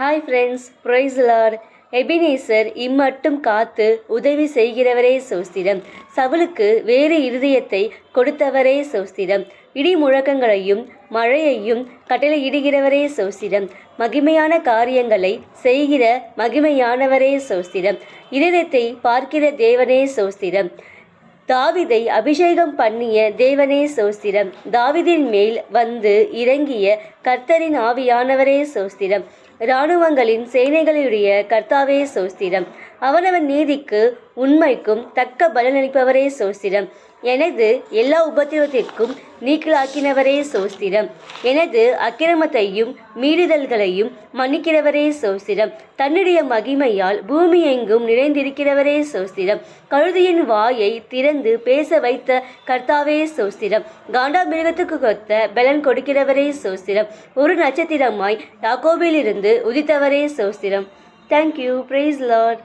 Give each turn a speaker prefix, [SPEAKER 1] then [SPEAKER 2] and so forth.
[SPEAKER 1] Hi friends, praise Lord. Ebenezer இம்மட்டும் காத்து உதவி செய்கிறவரே சோஸ்திரம். சவுலுக்கு வேறு இருதயத்தை கொடுத்தவரே சோஸ்திரம். இடி முழக்கங்களையும் மழையையும் கட்டளையிடுகிறவரே சோஸ்திரம். மகிமையான காரியங்களை செய்கிற மகிமையானவரே சோஸ்திரம். இருதயத்தை பார்க்கிற தேவனே சோஸ்திரம். தாவீதை அபிஷேகம் பண்ணிய தேவனே சோஸ்திரம். தாவீதின் மேல் வந்து இறங்கிய கர்த்தரின் ஆவியானவரே சோஸ்திரம். இராணுவங்களின் சேனைகளுடைய கர்த்தாவே சோஸ்திரம். அவனவன் நீதிக்கு உண்மைக்கும் தக்க பலனளிப்பவரே சோஸ்திரம். எனது எல்லா உபத்திரவத்திற்கும் நீக்கலாக்கினவரே சோஸ்திரம். எனது அக்கிரமத்தையும் மீறுதல்களையும் மன்னிக்கிறவரே சோஸ்திரம். தன்னுடைய மகிமையால் பூமி எங்கும் நிறைந்திருக்கிறவரே சோஸ்திரம். கழுதையின் வாயை திறந்து பேச வைத்த கர்த்தாவே சோஸ்திரம். காண்டாமிருகத்துக்கு கொத்த பலன் கொடுக்கிறவரே சோஸ்திரம். ஒரு நட்சத்திரமாய் யாக்கோபிலிருந்து உதித்தவரே சோஸ்திரம். தேங்க்யூ. Praise Lord.